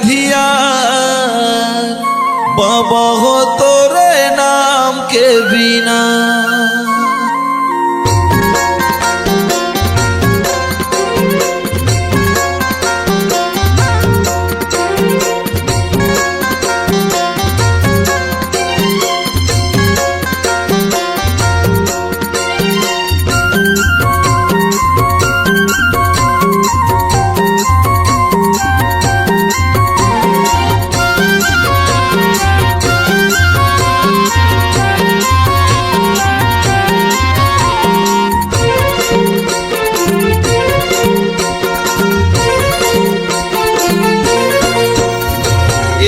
अंधियार बाबा हो तोरे नाम के बिना।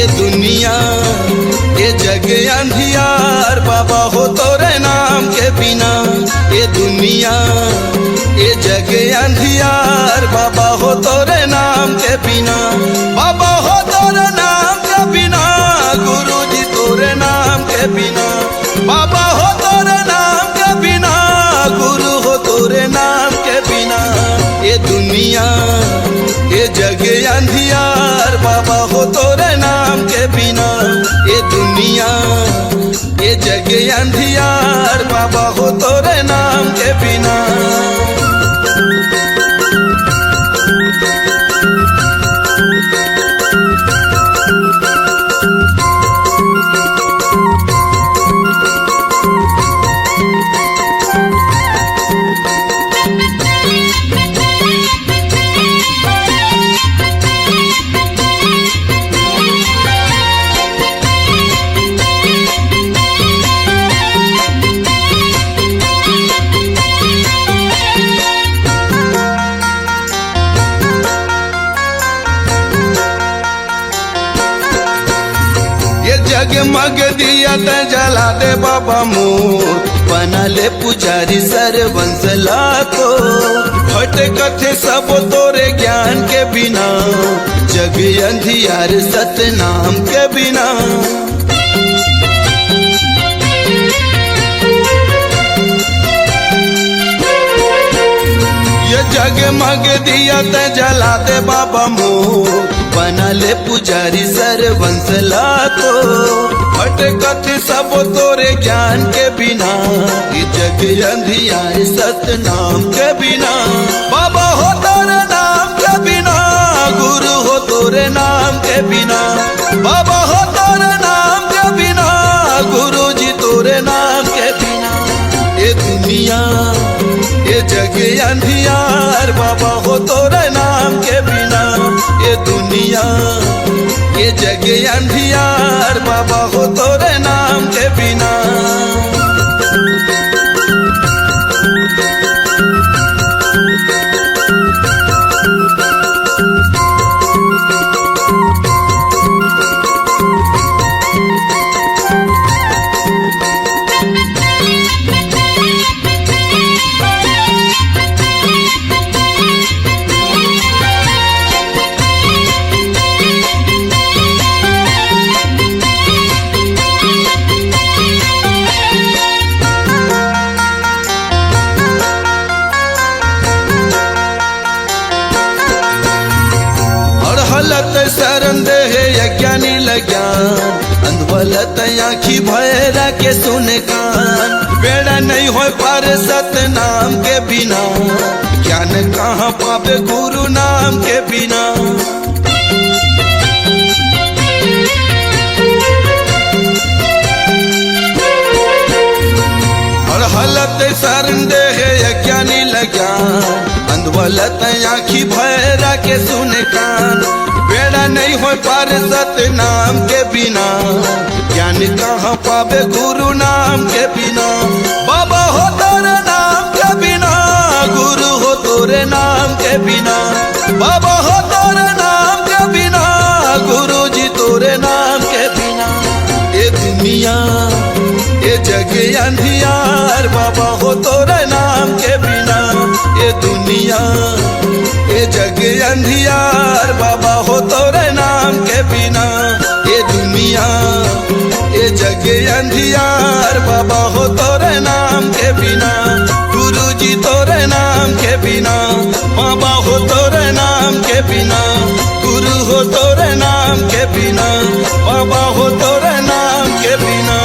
दुनिया ये जग अंधियार बाबा हो तोरे नाम के बिना। ये दुनिया ये जग अंधियार बाबा हो तोरे नाम के बिना। बाबा हो तोरे नाम के बिना, गुरु जी तोरे नाम के बिना। बाबा हो तोरे नाम के बिना, गुरु हो तोरे नाम के बिना। ये दुनिया ये जग अंधियार बाबा हो तोरे नाम के बिना। ये दुनिया ये जग अंधियार बाबा हो तोरे नाम के बिना। जगमग दिया त जला दे बाबा मोर, बना ले पुजारी सर बंसला को। भटकत सब तोरे ज्ञान के बिना, जग अंधियार सतनाम के बिना। ये जगमग दिया त जला दे बाबा मोर, बना ले पुजारी सर बंसला को। भटकत सब तोरे ज्ञान के बिना, ये जग अंधियार सतनाम के बिना। बाबा हो तोरे नाम के बिना, गुरु हो तोरे नाम के बिना। बाबा हो तोरे नाम के बिना, गुरु जी तोरे नाम के बिना। ये दुनिया ये जग अंधियार बाबा हो तोरे नाम के बिना। ये दुनिया ये जग अंधियार बाबा हो तोरे नाम के बिना। शरण दे यज्ञानी लज्ञान, अंधवलत आँखी भैरा के सुने कान। बेड़ा नहीं हो पार सतनाम के बिना, ज्ञान कहाँ पावे गुरु नाम के बिना। हलत शरण दे यज्ञानी लज्ञान, अंधवलत आँखी भैरा के सुने कान। बेड़ा नहीं हो पार सतनाम के बिना, ज्ञान कहाँ पावे गुरु नाम के बिना। बाबा हो तोरे नाम के बिना, गुरु हो तोरे नाम के बिना। बाबा हो तोरे नाम के बिना, गुरु जी तोरे नाम के बिना। ये दुनिया ये जग अंधियार बाबा हो तोरे नाम के बिना। ये दुनिया ये जग अंधियार बाबा हो तोरे नाम के बिना। ये दुनिया ये जग अंधियार बाबा हो तोरे नाम के बिना। गुरु जी तोरे नाम के बिना, बाबा हो तोरे नाम के बिना। गुरु हो तोरे नाम के बिना, बाबा हो तोरे नाम के बिना।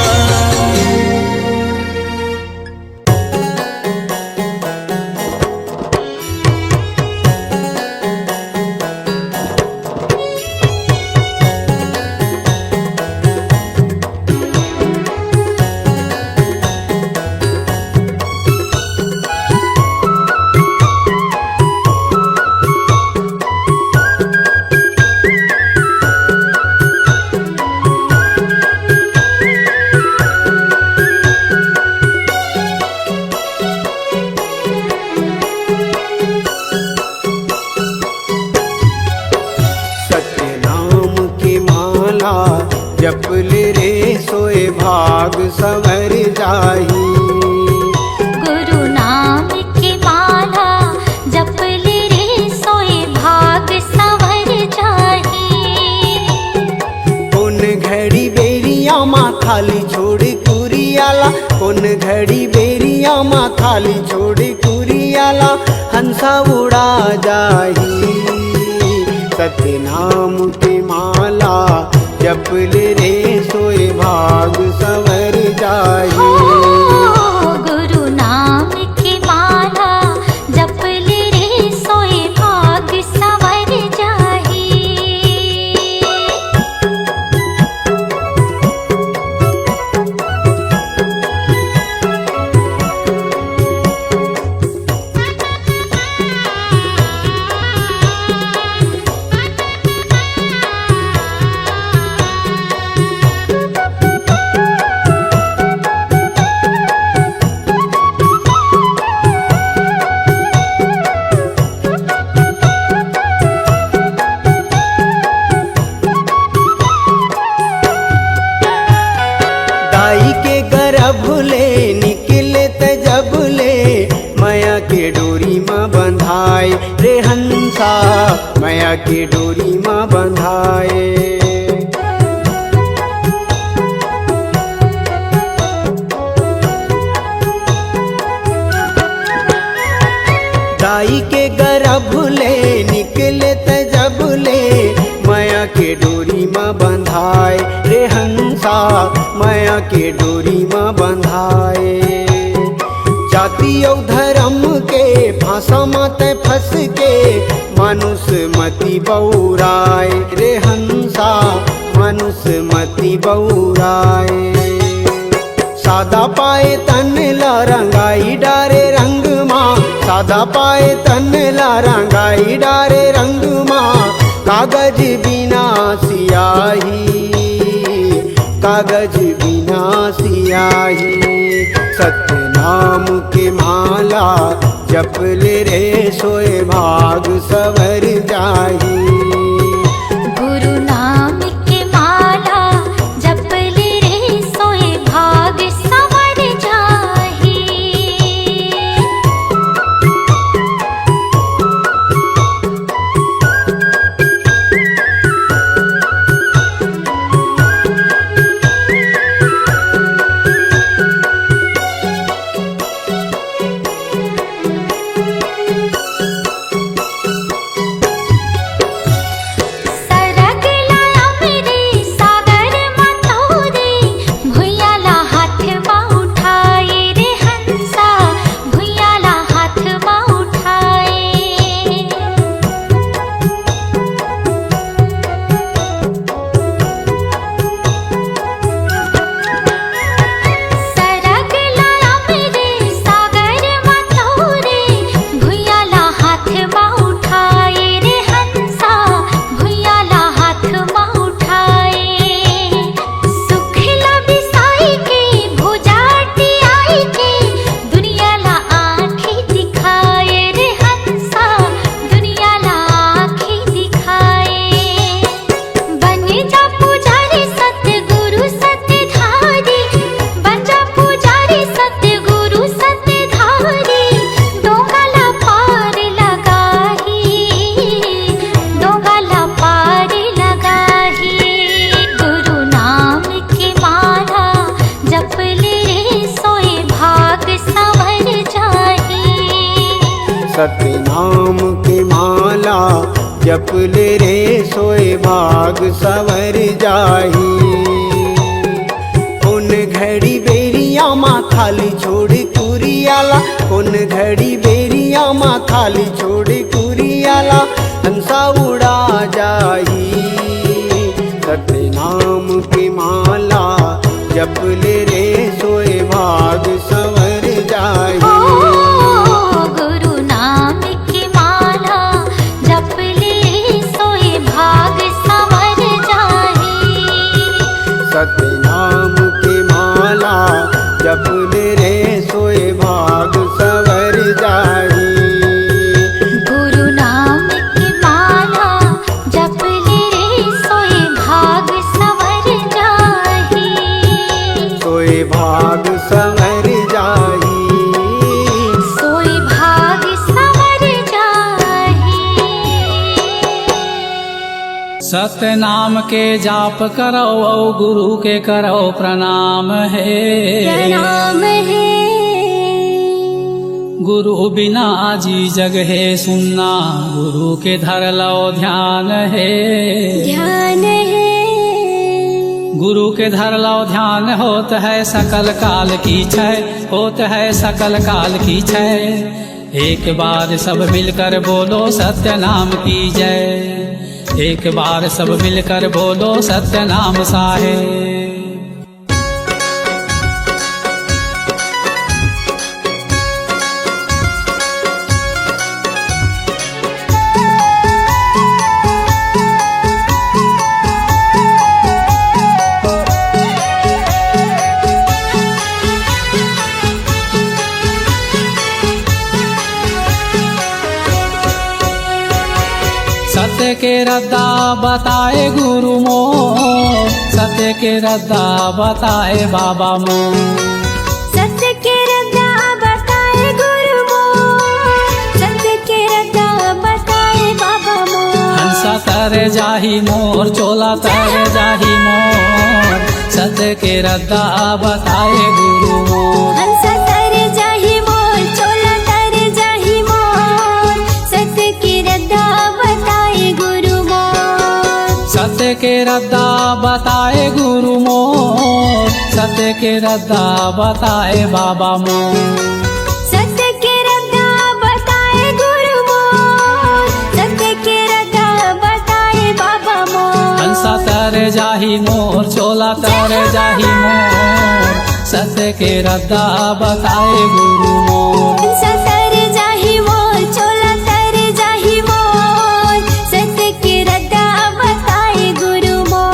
जपले रे सोए भाग संवर जाही। गुरु नाम की माला जपले रे सोए भाग संवर जाही। कौन घड़ी बेरिया माँ थाली छोड़ कुरियाला, कौन घड़ी बेरिया माँ थाली छोड़ कुरियाला, हंसा उड़ा जाही। सत्य नाम की माला जपले रे सोए भाग संवर जाही। गुरु नाम की माला जपले रे सोए भाग संवर जाही। भूले निकले तजबले माया के डोरी माँ बंधाए रे हंसा, माया के डोरी माँ बंधाए। दाई के गर्भले निकले तजबले माया के डोरी माँ बंधाए रे हंसा, माया के डोरी माँ बंधाए। जाति और धर्म के फांसा मत फंस के मानुष मति बौराए रे हंसा, मानुष मति बौराए। सादा पाए तन ला रंगाई डारे रंग माँ, सादा पाए तन ला रंगाई डारे रंग माँ। कागज बिना सियाही, कागज बिना सियाही। सत्य नाम के माला जपले रे सोए भाग संवर जाही। गुरु नाम की माला जपले रे सोए भाग संवर जाही। जप ले रे सोए भाग सवर जाही। कौन घड़ी बेरिया माँ खाली छोड़ कुरियाला, कौन घड़ी बेरिया माँ खाली छोड़ कुरियाला, हंसा उड़ा जाही। सत्य नाम की माला जप ले रे सोए भाग सवर जाही। गुरु नाम की माला जप ले सोए भाग संवर जाही। सत्य नाम की माला जप ले रे सोए भाग सवर जाही। गुरु नाम की माला जप ले सोए भाग संवर जाही। सोए भाग सवर जाही। सोए भाग संवर जाही। सत्य नाम के जाप करो और गुरु के करो प्रणाम है। प्रणाम है। गुरु बिना जी जग है सुनना, गुरु के धर लो ध्यान है। ध्यान है। गुरु के धर लो ध्यान होत है सकल काल की छय, होत है सकल काल की छय। एक बार सब मिलकर बोलो सत्य नाम की जय। एक बार सब मिलकर बोलो सत्य नाम साहेब। सत्य के रद्दा बताए गुरु मोर, सत्य के रद्दा बताए बाबा मोर। सत्य के रद्दा बताए गुरु मोर, सत्य के रद्दा बताए बाबा मोर। हंसा तर जाही मोर, चोला तर जाही मोर, सत्य के रद्दा बताए गुरु मोर। हंसा तर जाही मोर, चोला तर जाही मोर, सत्य के रद्दा बताए गुरु मोर। सत्य के रद्दा बताए गुरु मोर, सत्य के रद्दा बताए बाबा मोर। सत्य के रद्दा बताए गुरु मोर, सत्य के रद्दा बताए बाबा मोर। हंसा तर जाही मोर, चोला तर जाही मोर, सत्य के रद्दा बताए गुरु मोर। हंसा तर जाही मोर, चोला तर जाही मोर, सत्य के रद्दा बताए गुरु मोर।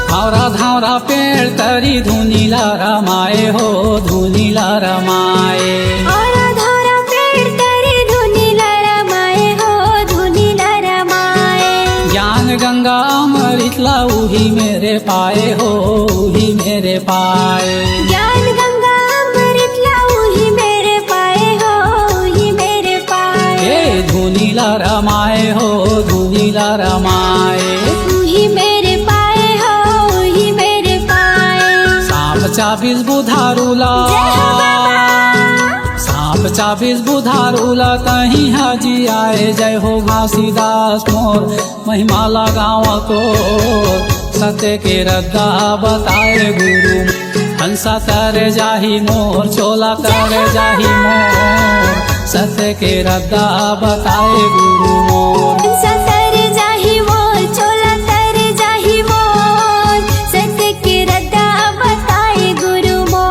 धावरा धावरा पेड़ तरी धुनीला रमाए हो, धुनीला रमाए। और धारा पेड़ तरी धुनीला रमाए हो, धुनीला रमाए। ज्ञान गंगा अमृतला उही मेरे पाए हो, उही मेरे पाए। ज्ञान गंगा अमृतला उही मेरे पाए हो, उही मेरे पाए। ए धुनीला रमाए हो, धुनीला रमाए। उही मेरे पाए हो, उही मेरे पाए। सांप चाबीस बुधारूला, जय हो बाबा। सांप चाबीस बुधारूला कहीं हाजी आए। जय हो घासीदास मोर, महिमा लगावा तो सत्य के रद्दा बताए गुरु। हंसा तर जाही मोर, चोला तर जाही मोर, सत्य के रद्दा बताए गुरु मोर। हंसा तर जाही मोर, चोला तर जाही मोर, सत्य के रद्दा बताए गुरु मोर।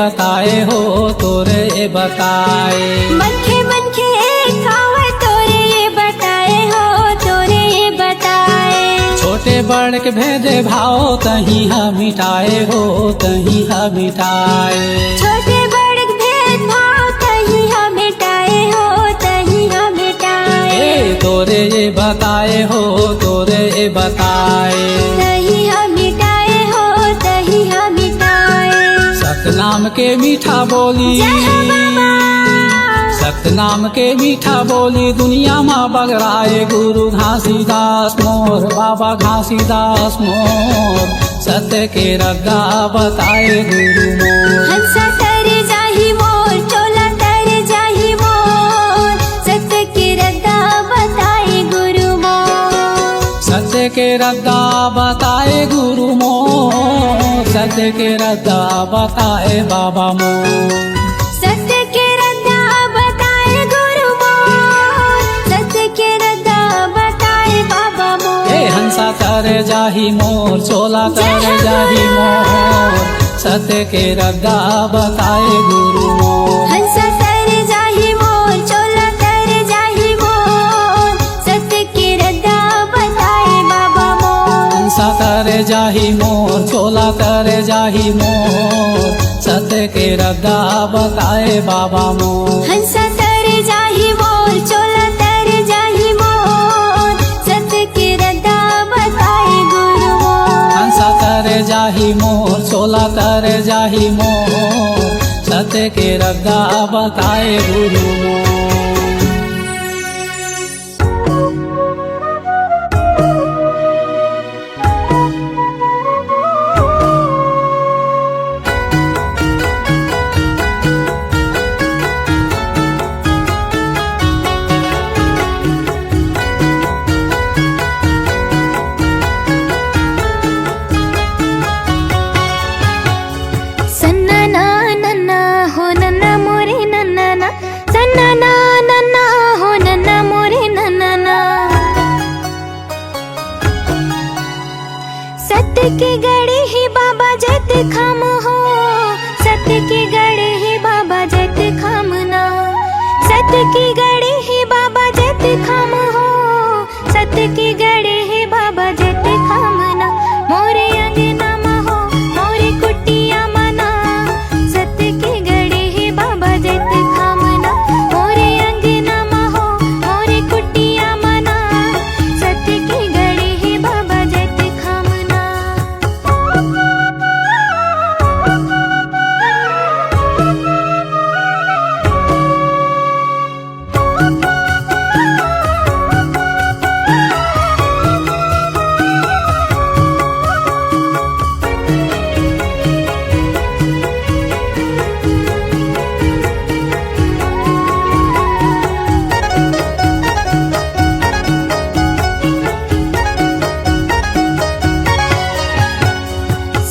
बताए हो तोरे ये बताए। मनखे मनखे खाव तोरे ये बताए हो तोरे ये बताए। छोटे बड़ के भेद भाव तहीं हम मिटाए हो तहीं हम मिटाए। छोटे बड़ भेद भाव तहीं हम मिटाए हो तहीं हम मिटाए। तोरे ये बताए हो तोरे ये बताए। तहीं हम मिटाए हो तहीं हम मिटाए। सतनाम के मीठा बोली, सतनाम के मीठा बोली दुनिया में बगड़ाए गुरु घासीदास मोर, बाबा घासीदास मोर। सत्य के रद्दा बताए गुरु मोर। हंसा तर जाहि मोर चोला तर जाहि मोर। सत्य के रद्दा बताए गुरु मोर। सत्य के रद्दा बताए गुरु मोर। सत्य के रद्दा बताए बाबा मोर। सत्य के रद्दा बताए गुरु मोर। सत्य के रद्दा बताए बाबा मोर। हंसा तर जाहि मोर चोला तर जाहि मोर। सत्य के रद्दा बताए गुरु मोर। हंसा तर जाहि मोर चोला तर जाहि मोर। सत्य के रद्दा बताए बाबा मोर। हंसा तर जाहि मोर चोला तर जाहि मोर। सत्य के रद्दा बताए बाबा मोर। हंसा तर जाहि मोर चोला तर जाहि मोर। सत्य के रद्दा बताए गुरु मोर। हंसा तर जाहि मोर चोला तर जाहि मोर। सत्य के रद्दा बताए गुरु मोर। सत्य की गढ़े ही बाबा जत खम हो। सत्य की गढ़े ही बाबा जत खम ना। सत्य की गढ़े ही बाबा जत खम हो। सत्य की गढ़े ही बाबा जत खम ना। मोरे अंगना मा हो मोरे कुटिया मना। सत्य की गढ़े ही बाबा जत खम ना। मोरे अंगना मा हो मोरे कुटिया मना। सत्य की गढ़े ही बाबा जत खम ना।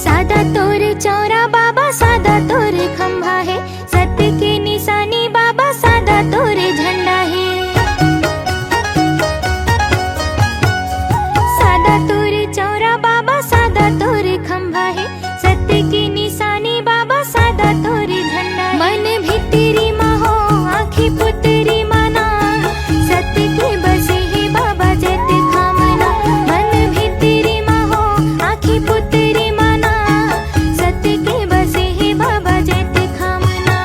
सादा तोर चौरा बाबा सादा तोर खंभा है। सत्य की निशानी बाबा सादा तोर झंडा है। सादा तोर चौरा बाबा सादा तोर खंभा है। सत्य की निशानी बाबा सादा तोर झंडा है। मन भितरी मा हो आँखी पुतरी माना। सत्य की बसे ही बाबा जत खामना। मन भितरी मा हो आँखी पुतरी माना। सत्य की बसे ही बाबा जत खामना।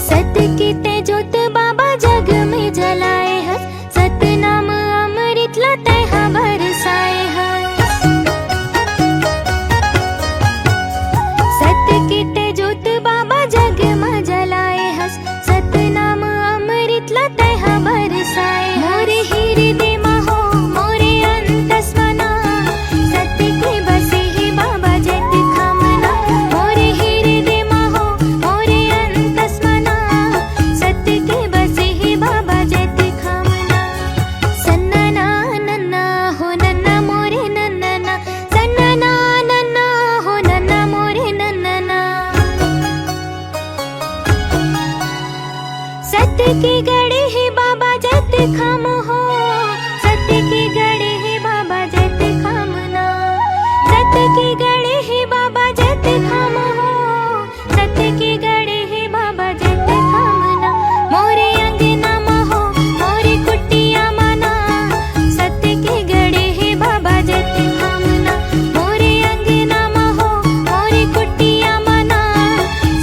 सत्य की तेजोत बाबा जग में जलाए हस। सत्य नाम अमृत लते बरसाए हस। सत्य की तेजोत बाबा जग में जलाए हस। सत्य नाम अमृत लते बरसाए। मोरे हृदय मा हो मोरे अंतस्मना। सत्य की बसे ही बाबा जत खामना। मोरे हृदय मा सत्य की गढ़े है बाबा जत खम हो, सत्य की गढ़े है बाबा जत खम ना, सत्य की गढ़े है बाबा जत खम हो, सत्य की गढ़े है बाबा जत खम ना। मोरे अंगना महो मोरे कुटिया मना, सत्य की गढ़े है बाबा जत खम ना। मोरे अंगना महो मोरे कुटिया मना,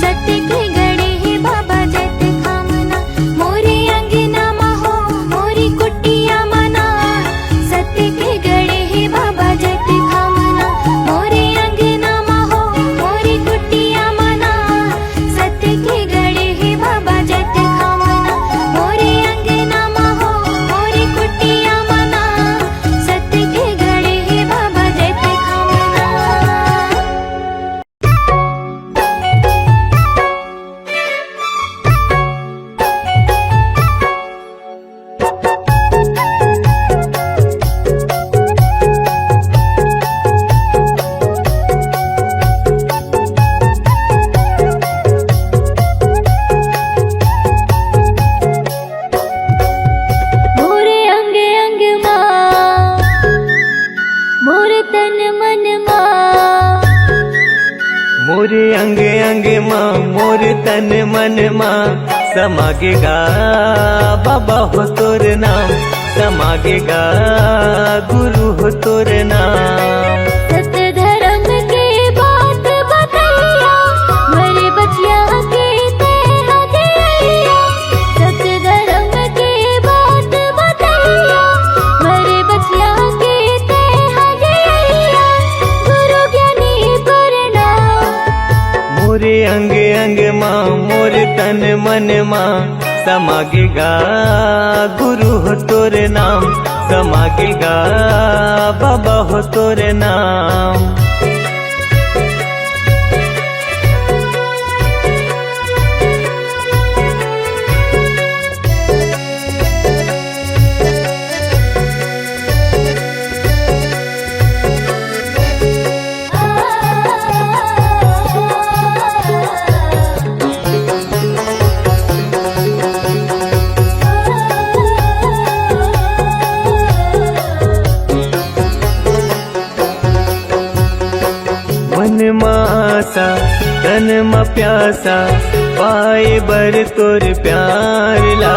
सत्य की गढ़े है बाबा जत खम ना। मोरे अंगना महो मोरी कुटिया मना, सत्य की गढ़े है बाबा जत खम ना। मोरे अंगना महो मोरी कुटिया मना, सत्य की गढ़े है बाबा जत खम ना। मोरे अंगना महो मोरी कुटिया मना, सत्य की गढ़े है बाबा जत खम ना। मोरे अंग अंग माँ, मोरे तन मन माँ, मोरे अंग अंग माँ मोर तन मन माँ, समागेगा बाबा हो तोर नाम, समागेगा गुरु हो तोर नाम। सत्य धर्म के बात बतैया, मरे बचिया के तेहा दिया। सत्य धर्म के बात बतैया, मरे बचिया के तेहा दिया। गुरु ज्ञानी प्रणाम। मोरे अंग अंग माँ मोर तन मन माँ, समागेगा गुरु हो तोर नाम, समागेगा बाबा हो तोर नाम। मन मासा तन म प्यासा, पाए बर तोर प्यार ला।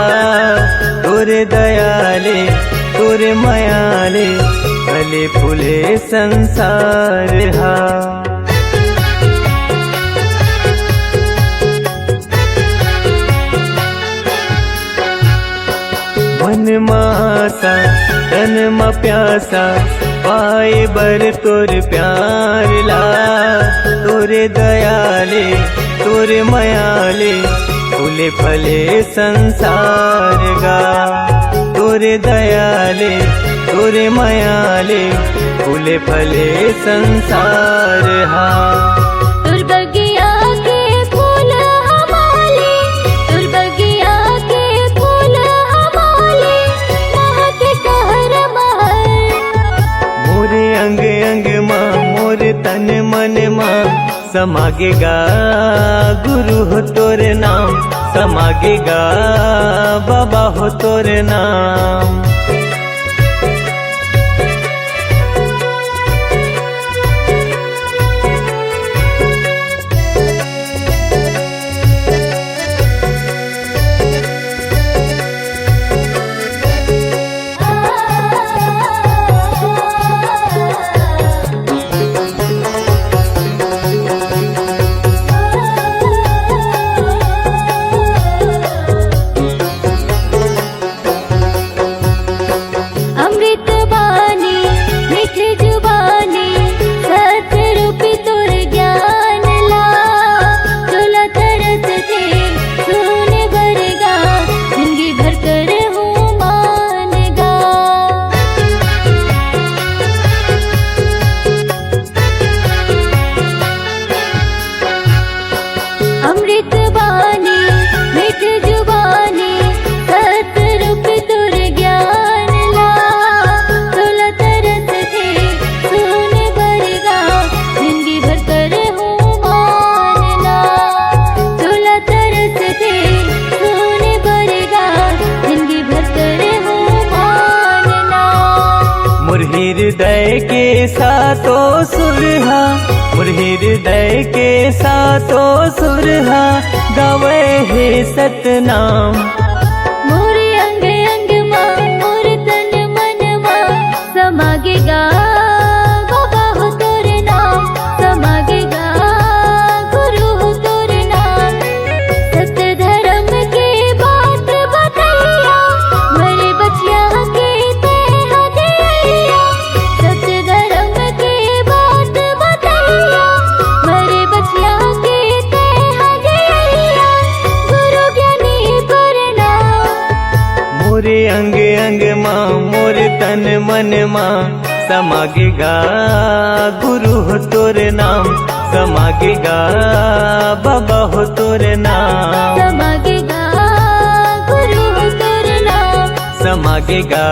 तोरे दयाले तोरे मयाले, फले फूले संसार हा। मन मासा तन म प्यासा, पाए बर तोर प्यार ला। तोरे दयाले तोरे मयाले, फूले फले संसार गा। तोरे दयाले तोरे मयाले, फूले फले संसार हा। तुर बगिया के फूल हमारे, तुर बगिया के फूल हमारे, महक कहर महर। मोरे अंग अंग माँ मोर तन मन माँ, समागेगा गुरु हो तोर नाम, समागेगा बाबा हो तोर नाम। हृदय के सातों सुरहा, मोर हृदय के सातों सुरहा गावे हे सतनाम। मोरे अंग अंग माँ मोर तन मन माँ समागेगा बाबा हो तोर नाम, समागेगा गुरु हो तोर नाम। सत्य धर्म के बात बतैया मरे बचिया के ते हदैया। सत्य धर्म के बात बतैया मरे बचिया के ते हदैया। गुरु ज्ञानी प्रणाम। मोरे अंग अंग माँ मोर तन मन माँ समागेगा गुरु हो तोर नाम, समागेगा बाबा हो तोर नाम। समागेगा गुरु हो तोर नाम, समागेगा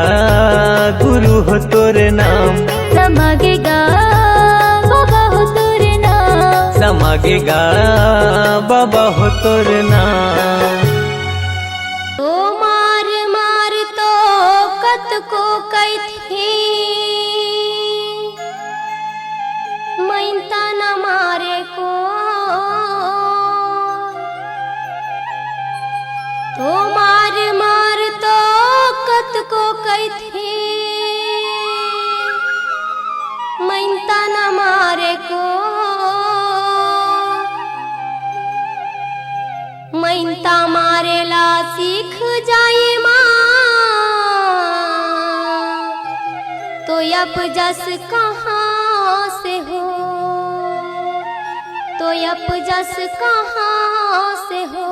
गुरु हो तोर नाम, समागेगा बाबा हो तोर नाम। समागेगा बाबा हो तोर नाम। तो मार मार तो कत को कैथी मैंता न मारे को। तो मार मार तो कत को कैथी मैंता न मारे को। मैंता मारेला सीख जाए माँ तो यप जस कहाँ से हो, तो यप जस कहाँ से हो।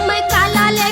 मैं काला ले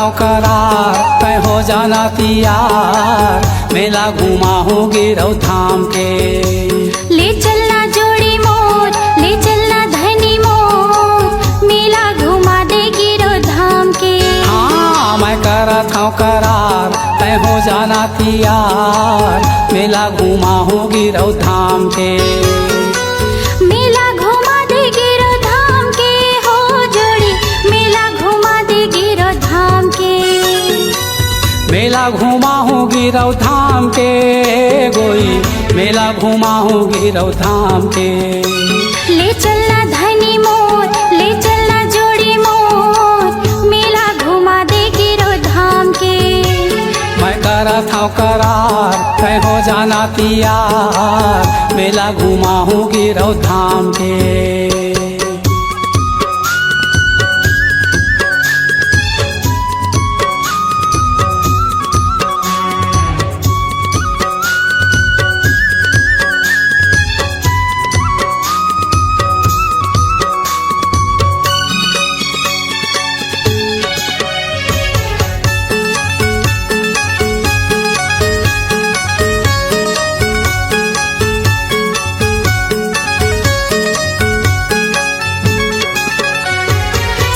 था करार तय हो जाना तैयार, मेला घुमा हूँ गिरौ धाम के। ले चलना जोड़ी मोर, ले चलना धनी मोर, मेला घुमा दे गिरो धाम के। हाँ मैं करत हूँ करार तय हो जाना तैयार, मेला घुमा हूँ गिरौ धाम के। मेला घुमा दे गिरो धाम के हो जोड़ी, मेला घुमा दे गिरो धाम के। मेला घुमा हूँ गिरौ धाम के गोई, मेला घुमा हूँ गिरौ धाम के। ले चलना धनी मोर, ले चलना जोड़ी मोर, मेला घुमा दे गिरो धाम के। मैं करत हूँ करार तय हो जाना तैयार, मेला घुमा हूँ गिरौ धाम के।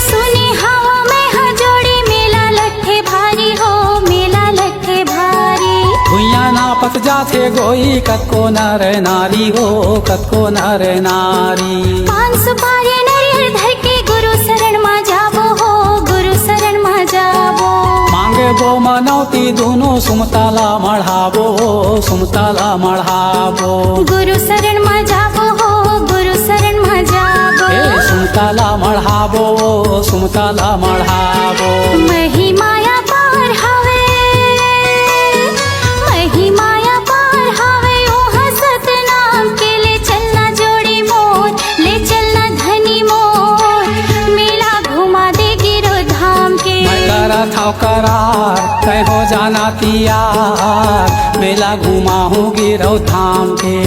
सुनी हवा में हजोड़ी, मेला लट्ठे भारी हो, मेला लट्ठे भारी। भुइया नापत जाथे गोई, कतको नर नारी हो, कतको नर नारी। पान सुपारी नरियर धर के गुरु शरण मा जाबो हो, गुरु शरण मा जाबो। मांगे बो मनौती दोनों सुमताला मढ़ाबो, सुमताला मढ़ाबो। गुरु शरण मा जाबो हो, गुरु शरण मा जाबो। ए सुमताला मढ़ाबो, सुमताला मढ़ाबो। महिमाया पार हवे, महिमाया पार हवे, ओहा सतनाम के। ले चलना जोड़ी मोर, ले चलना धनी मोर, मेला घुमा दे गिरो धाम के। मैं करत हूँ करार तय हो जाना तैयार, मेला घुमा हूँ गिरौ धाम के।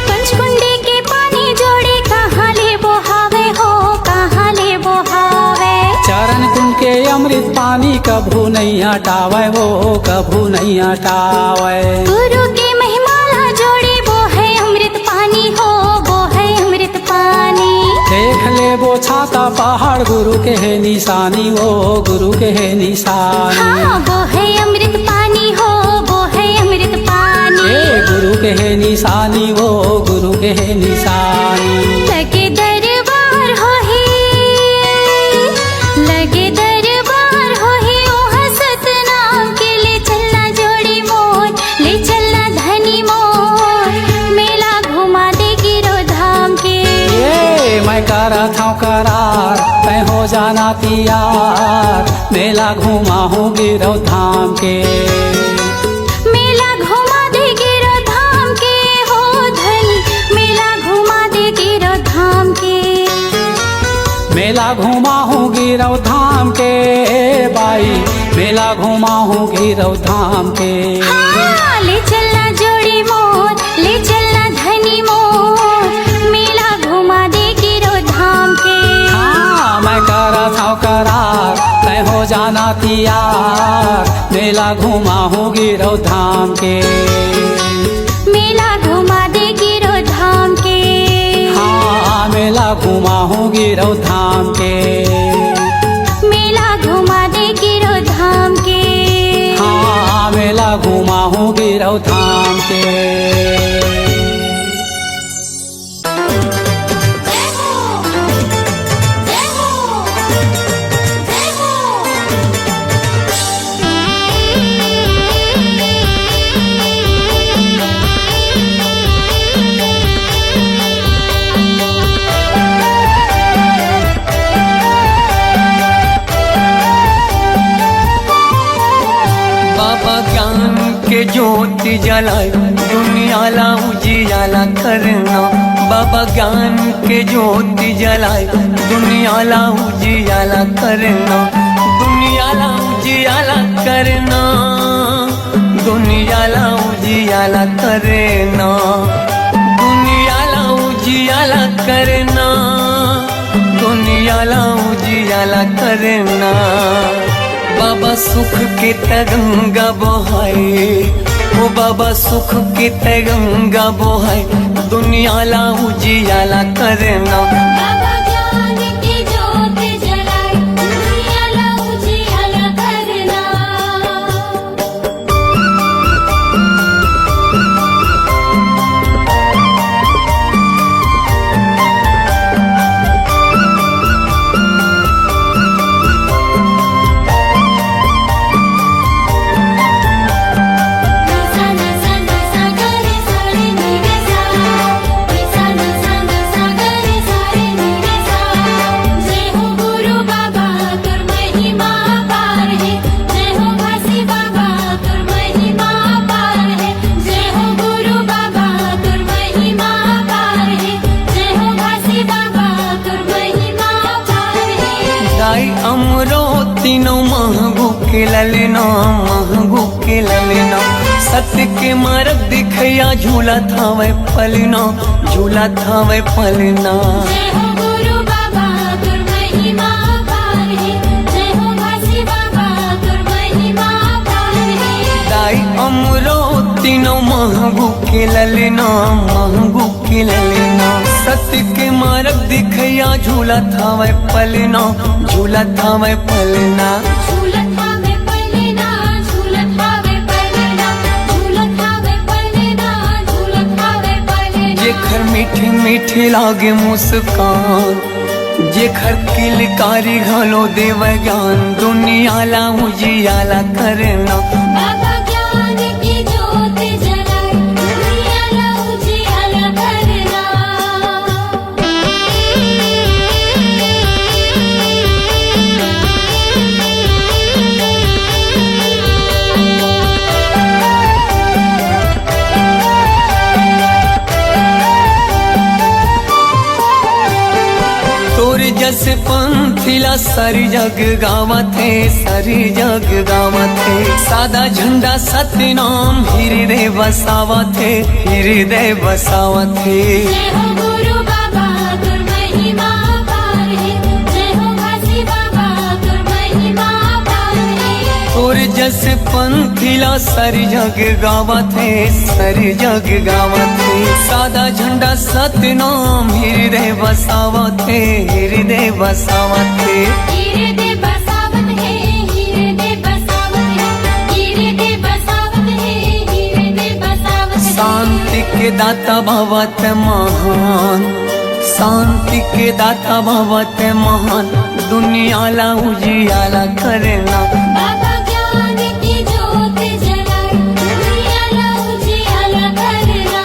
पंचकुंडी के पानी जोड़ी, कहाँ ले बोहावे हो, कहाँ ले बोहावे। चरण कुंड के अमृत पानी कभू नहीं हटावे हो, कभू नहीं हटावे। गुरु के महिमाला जोड़ी, वो है अमृत पानी हो, वो है अमृत पानी। देख ले वो छाता पहाड़, गुरु के है निशानी हो, गुरु के है निशानी। हाँ वो है अमृत पानी हो, वो है अमृत पानी। ए गुरु के है निशानी हो, गुरु के है निशानी। लगे दरबार हो ही, लगे दरबार हो ही, ओहा सतनाम के। ले चलना जोड़ी मोर, ले चलना धनी मोर, मेला घुमा दे गिरो धाम के। ये मैं करत हूँ करार तय हो जाना तैयार, मेला घुमा हूँ गिरौ धाम के। मेला घुमा दे गिरो धाम के हो धनी, मेला घुमा दे गिरो धाम के। मेला घुमा हूँ गिरौ धाम के बाई, मेला घुमा हूँ गिरौ धाम के। हाँ, ले चलना जोड़ी मोर, ले चलना धनी मोर, मेला घुमा दे गिरो धाम के। हाँ मैं करत हूँ करार तय हो जाना तैयार, मेला घुमा हूँ गिरौ धाम के। मेला घुमा दे गिरो धाम के। हाँ मेला घुमा हूँ गिरौ धाम के। मेला घुमा दे गिरो धाम के। हाँ मेला घुमा हूँ गिरौ धाम के। के ज्योति जलाए दुनियाला उजियाला करना। बाबा ज्ञान के ज्योति जलाए दुनियाला उजियाला करना। दुनियाला उजियाला करना, दुनियाला उजियाला करना, दुनियाला उजियाला करना, दुनियाला उजियाला करना। बाबा सुख के तरंगा बहाए, ओ बाबा सुख के तरंगा बहाए दुनियाला उजियाला करना। बाबा ज्ञान की ज्योत जलाए दुनियाला उजियाला करना। तीनों महंगू के ललना, महंगू के ललना। सत्य के मार्ग दिखया झूला थावे पलना, झूला थावे पलना। जय हो गुरु बाबा तुर महिमा पार है, जय हो घासी बाबा तुर महिमा पार है। दाई अमरो तीनों महंगू के ललना, महंगू के ललना। सत्य के मार्ग दिखया झूला थावे पलना, झूला थावे पलना। झूलत हावे पलना, झूलत हावे पलना, झूलत हावे पलना, झूलत हावे पलना। जेखर मीठी मीठी लागे मुस्कान, जेखर किलकारी घालो देव ज्ञान दुनियाला उजियाला करना। बाबा ज्ञान की ज्योत जलाए दुनियाला उजियाला करना। तोर जस पंथिला सारी जग गावत है, सारी जग गावत है। सादा झंडा सत्य नाम हृदय बसावत है, हृदय बसावत है। जय हो गुरु बाबा तुर महिमा पार है, जय हो घासी बाबा तुर महिमा पार है। तोर जस पंथिला सारी जग गावत है, सारी जग गावत है। सादा झंडा सत्य नाम हृदय बसावत है, हृदय बसावत है। हृदय बसावत है, हृदय बसावत है, हृदय बसावत है, हृदय बसावत है। शांति के दाता भवत महान, शांति के दाता भवत महान दुनियाला उजियाला करना। बाबा ज्ञान की ज्योत जलाए दुनियाला उजियाला करना।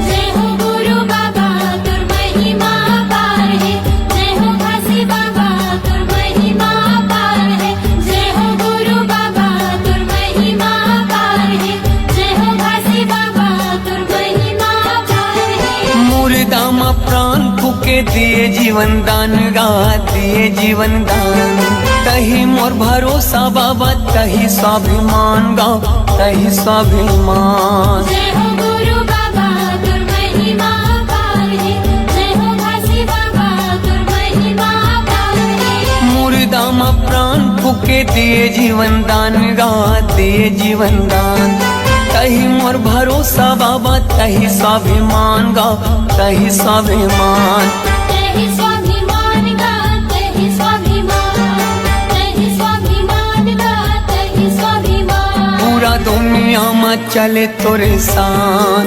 जय हो गुरु बाबा तुर महिमा पार है, जय हो घासी बाबा तुर महिमा पार है। जय हो गुरु बाबा तुर महिमा पार है, जय हो घासी बाबा तुर महिमा पार है। मुर्दा में प्राण फूके दिए जीवन दान गा, दिए जीवन दान। तही मोर भरोसा बाबा, तही स्वाभिमान गा, तही स्वाभिमान। जय हो गुरु बाबा तुर महिमा पार है, जय हो घासी बाबा तुर महिमा पार है। मुर्दा में प्राण फूके दिए जीवन दान गा, दिए जीवन दान। तही मोर भरोसा बाबा, तही स्वाभिमान गा, तही स्वाभिमान। तहि स्वाभिमान गा, तहि स्वाभिमान, तहि स्वाभिमान गा, तहि स्वाभिमान। पूरा दुनिया में चले तोरे शान,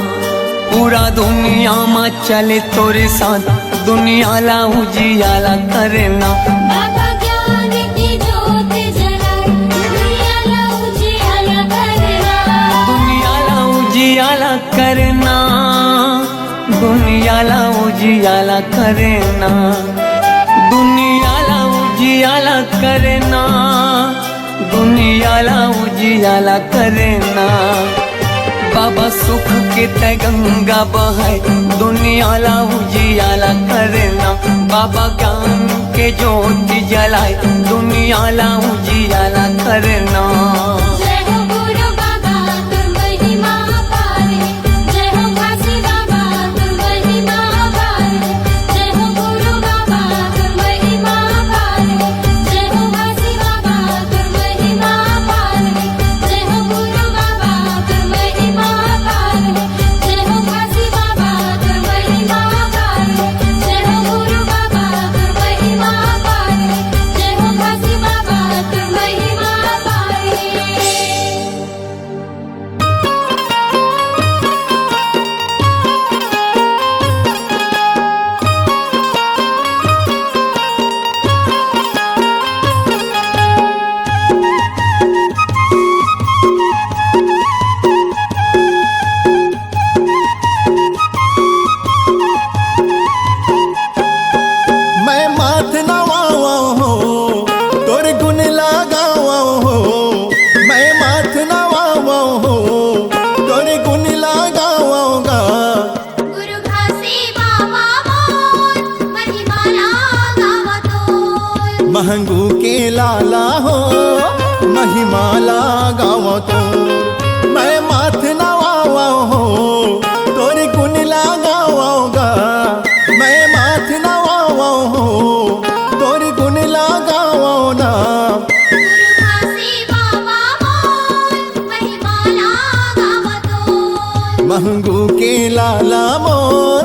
पूरा दुनिया में चले तोरे साथ, दुनिया ला उजियाला करना। बाबा ज्ञान की ज्योत जलाए, दुनिया ला उजियाला करना। दुनिया ला उजियाला करना, दुनिया ला उजियाला करना, दुनिया ला उजियाला करना, दुनिया ला उजियाला करना। बाबा सुख के तय गंगा बहाए, दुनिया ला उजियाला करना। बाबा ज्ञान के ज्योति जलाए, दुनिया ला उजियाला करना। जय हो गुरु बाबा तुम महिमा पारे, जय हो काशी बाबा तुम महिमा पारे, जय हो गुरु बाबा तुम महिमा पारे, जय हो काशी बाबा तुम महिमा पारे, जय हो गुरु बाबा तुम महिमा पारे, जय हो काशी बाबा तुम महिमा पारे, जय हो गुरु बाबा तुम महिमा पारे, जय हो काशी बाबा तुम महिमा पारे। मैं माथ नवावा हो, तोर गुण लगावा हो। मैं माथ नवावा हो, तोर गुण लगावागा। गुरु घासी बाबा मोर, महिमाला गावतो। महंगू के लाला हो, महिमाला गावा तो। मैं माथ नवावा हो, तोर गुण लगावागा। मैं माथ नवावा हो, तोर गुण लगावा ना। गुरु घासी बाबा मोर, महिमाला गावतो। महंगू के लाला मोर,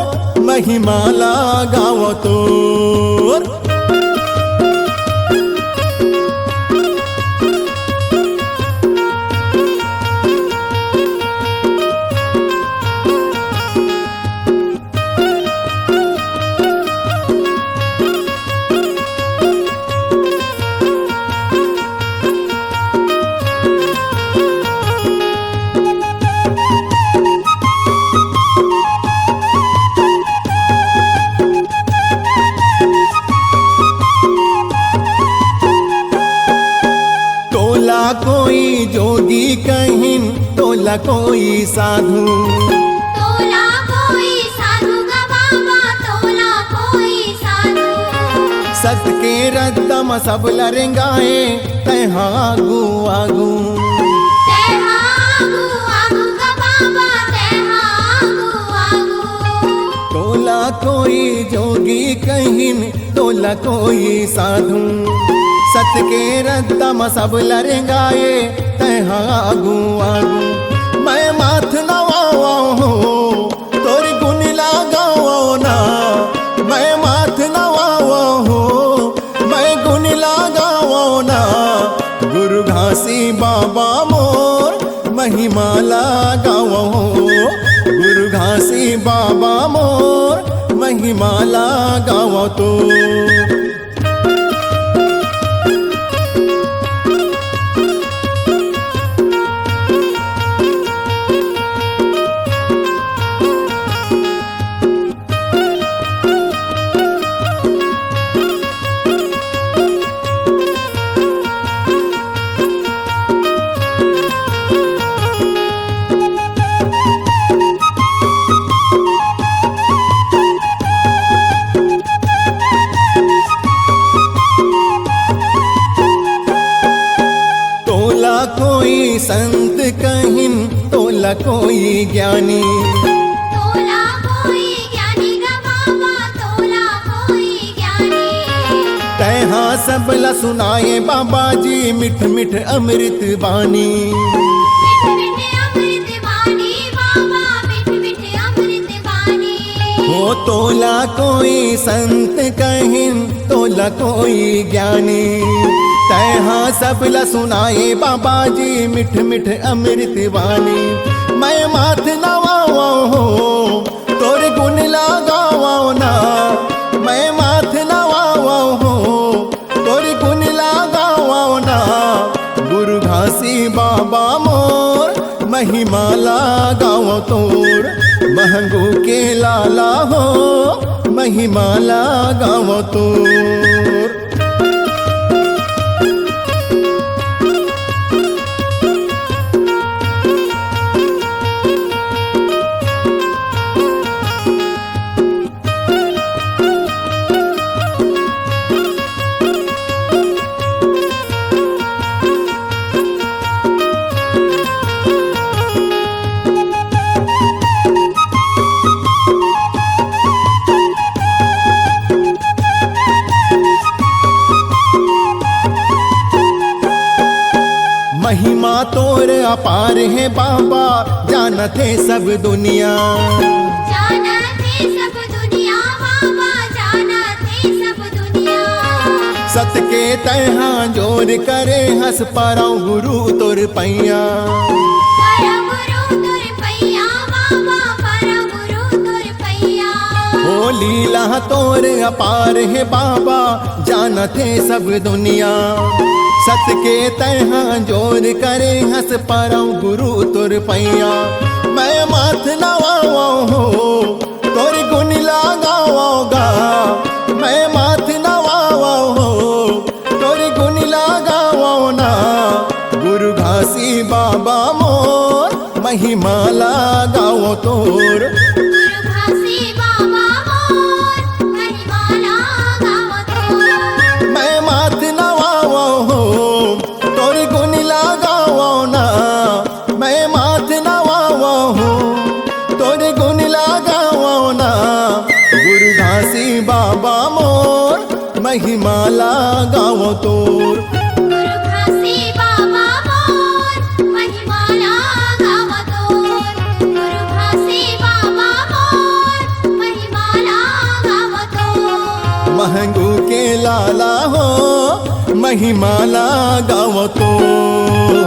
महिमाला गावा तोर। तोला कोई जोगी कहिन, तोला कोई साधु। तोला कोई साधु गा बाबा, तोला कोई साधु। सत के रद्दम सब लरेंगाए, तैहा आगू आगू। तेहा आगू आगू गा बाबा, तेहा आगू आगू। तोला कोई जोगी कहिन, तोला कोई साधु। सत के रद्दम सब लरेंगाए, तैहा आगू आगू। मैं माथ नवावा हो, तोर गुण लगावा ना। मैं माथ नवावा हो, मैं गुण लगावा ना। गुरु घासी बाबा मोर, महिमाला गावा हो। गुरु घासी बाबा मोर, महिमाला गावा तो। कोई संत कहिन, तोला कोई ज्ञानी। तोला कोई ज्ञानी गा बाबा, तोला कोई ज्ञानी। तैहा सबला सुनाए बाबा जी, मिठ मिठ अमृत बानी। मिठ मिठ अमृत बानी बाबा, मिठ मिठ अमृत बानी। हो तोला कोई संत कहिन, तोला कोई ज्ञानी। तैहा सबला सुनाए बाबा जी, मिठ मिठ अमृत वाणी। मैं माथ नवावा हो, महिमाला गाव तोर महंगू के लाला हो महिमाला गाव तोर महिमा तोर अपार है बाबा जानते सब दुनिया जानते सब दुनिया बाबा जानते सब दुनिया सत के तहा जोर करे हंस पाराऊ गुरु तोर पैया परम गुरु तुर पैया बाबा परम गुरु तुर पैया ओ लीला तोर अपार है बाबा जानते सब दुनिया सत के तहा जोर करे हंस पाराऊ गुरु तुर पैया मैं माथ नवाओ हो तोर गुण लगाओगा मैं माथ नवाओ हो तोर गुण लगाओ ना गुरु घासी बाबा मोर महिमा लगाओ तोर गुरु घासी बाबा मोर महिमाला गाव तोर मैं माथ नवाओ हो तोर गुण लगाओ ना मैं माथ नवाओ हो तोर गुण लगाओ ना गुरु घासी बाबा मोर महिमा लगाओ तोर गुरु घासी बाबा मोर महिमाला गाव तोर गुरु घासी बाबा मोर महिमाला गाव तोर महंगू के लाला हो महिमा लगाओ तोर